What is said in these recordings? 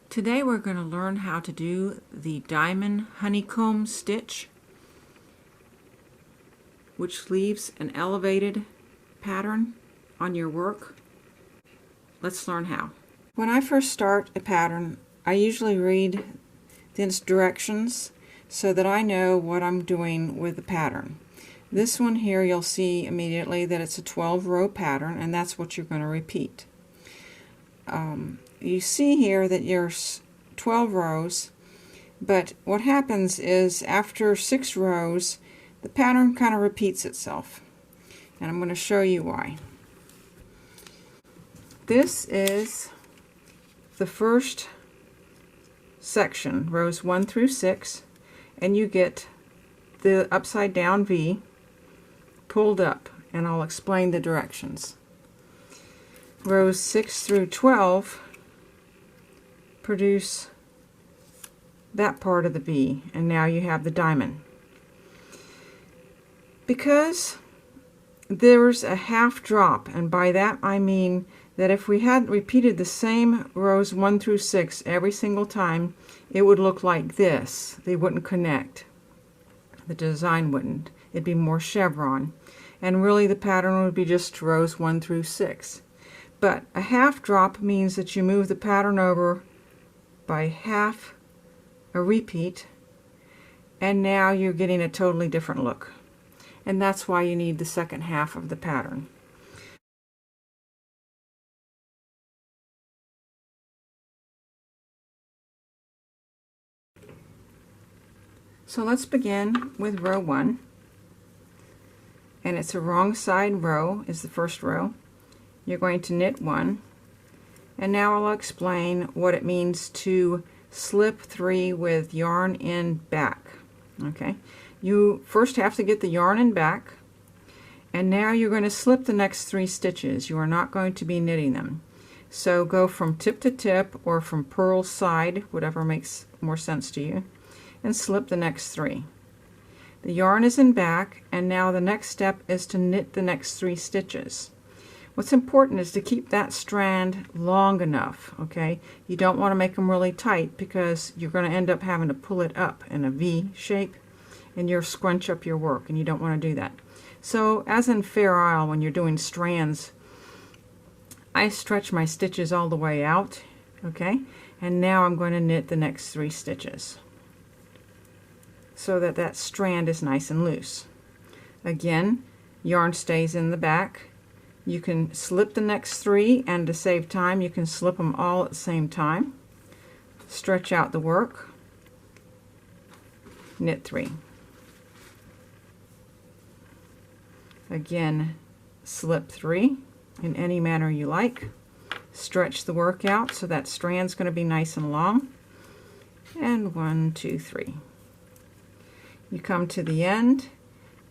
Today we're going to learn how to do the diamond honeycomb stitch, which leaves an elevated pattern on your work. Let's learn how. When I first start a pattern, I usually read the directions so that I know what I'm doing with the pattern. This one here, you'll see immediately that it's a 12-row pattern, and that's what you're going to repeat. You see here that there's 12 rows, but what happens is after 6 rows the pattern kind of repeats itself, and I'm going to show you why. This is the first section, rows 1 through 6, and you get the upside down V pulled up, and I'll explain the directions. Rows 6 through 12 produce that part of the V, and now you have the diamond. Because there's a half drop, and by that I mean that if we had repeated the same rows 1 through 6 every single time, it would look like this. They wouldn't connect. The design wouldn't. It'd be more chevron, and really the pattern would be just rows 1 through 6. But a half drop means that you move the pattern over by half a repeat, and now you're getting a totally different look. And that's why you need the second half of the pattern. So let's begin with row 1, and it's a wrong side row is the first row. You're going to knit 1, and now I'll explain what it means to slip 3 with yarn in back. Okay, you first have to get the yarn in back, and now you're going to slip the next 3 stitches. You are not going to be knitting them. So go from tip to tip, or from purl side, whatever makes more sense to you, and slip the next 3. The yarn is in back, and now the next step is to knit the next 3 stitches. What's important is to keep that strand long enough, okay? You don't want to make them really tight, because you're going to end up having to pull it up in a V shape, and you'll scrunch up your work, and you don't want to do that. So as in Fair Isle, when you're doing strands, I stretch my stitches all the way out, okay? And now I'm going to knit the next 3 stitches so that that strand is nice and loose. Again, yarn stays in the back. You can slip the next 3, and to save time you can slip them all at the same time. Stretch out the work, knit 3. Again, slip 3 in any manner you like. Stretch the work out so that strand's going to be nice and long. And 1, 2, 3. You come to the end,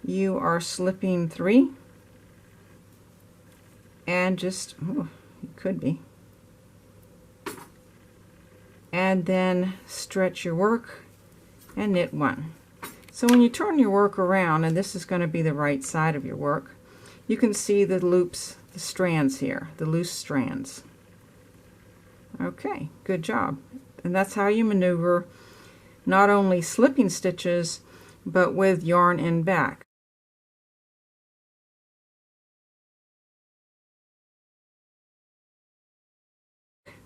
you are slipping 3. And just, it could be. And then stretch your work and knit 1. So when you turn your work around, and this is going to be the right side of your work, you can see the loops, the strands here, the loose strands. Okay, good job. And that's how you maneuver not only slipping stitches, but with yarn in back.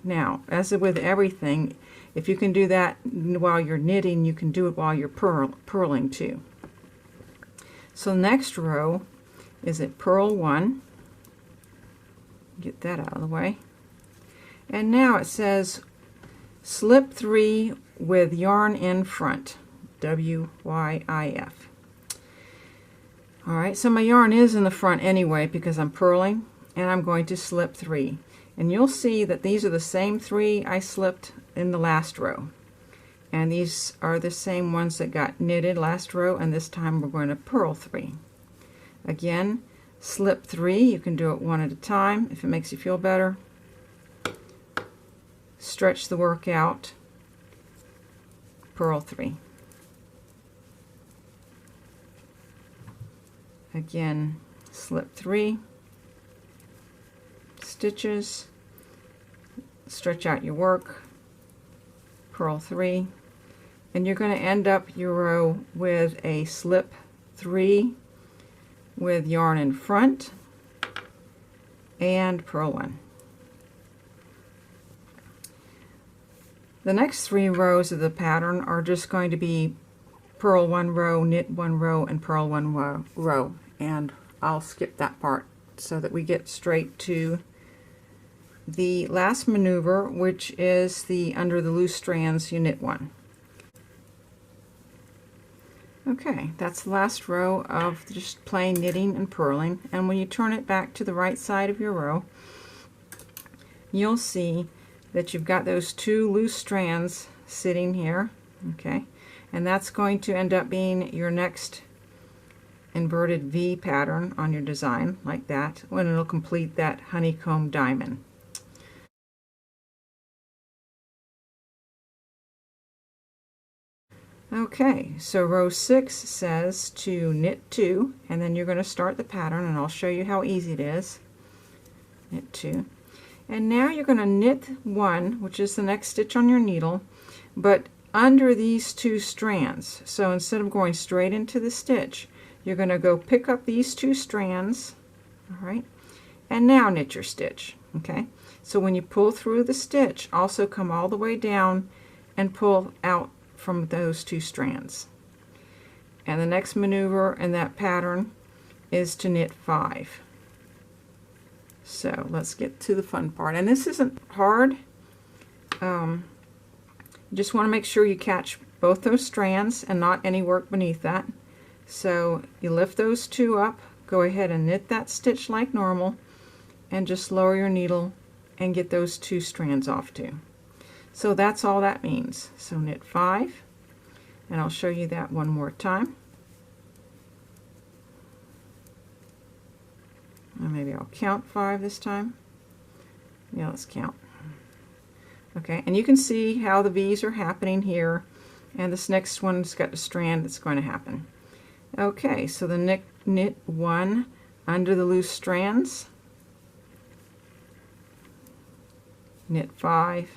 Now, as with everything, if you can do that while you're knitting, you can do it while you're purling too. So next row is at purl 1. Get that out of the way. And now it says slip 3 with yarn in front. W-Y-I-F. Alright, so my yarn is in the front anyway because I'm purling, and I'm going to slip 3. And you'll see that these are the same 3 I slipped in the last row. And these are the same ones that got knitted last row, and this time we're going to purl 3. Again, slip 3. You can do it one at a time if it makes you feel better. Stretch the work out. Purl 3. Again, slip 3. Stitches, stretch out your work, purl 3, and you're going to end up your row with a slip 3 with yarn in front and purl 1. The next 3 rows of the pattern are just going to be purl 1 row, knit 1 row, and purl 1 row, and I'll skip that part so that we get straight to the last maneuver, which is the under the loose strands you knit 1. Okay, that's the last row of just plain knitting and purling, and when you turn it back to the right side of your row, you'll see that you've got those 2 loose strands sitting here, okay, and that's going to end up being your next inverted V pattern on your design, like that, when it'll complete that honeycomb diamond. Okay, so row 6 says to knit 2, and then you're going to start the pattern, and I'll show you how easy it is. Knit 2. And now you're going to knit 1, which is the next stitch on your needle, but under these 2 strands. So instead of going straight into the stitch, you're going to go pick up these 2 strands, all right, and now knit your stitch. Okay, so when you pull through the stitch, also come all the way down and pull out from those 2 strands. And the next maneuver in that pattern is to knit 5. So let's get to the fun part, and this isn't hard. You just want to make sure you catch both those strands and not any work beneath that. So you lift those 2 up, go ahead and knit that stitch like normal, and just lower your needle and get those 2 strands off too. So that's all that means. So knit 5, and I'll show you that one more time. Or maybe I'll count 5 this time. Yeah, let's count. Okay, and you can see how the V's are happening here, and this next one's got a strand that's going to happen. Okay, so the knit 1 under the loose strands, knit 5,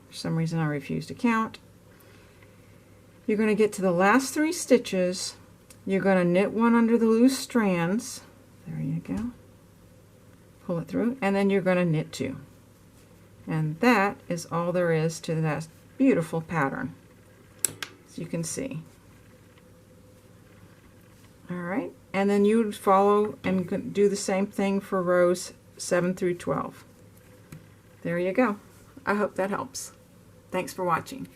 for some reason I refuse to count. You're going to get to the last 3 stitches, you're going to knit 1 under the loose strands, there you go, pull it through, and then you're going to knit 2. And that is all there is to that beautiful pattern, as you can see. Alright, and then you would follow and do the same thing for rows 7 through 12. There you go. I hope that helps. Thanks for watching.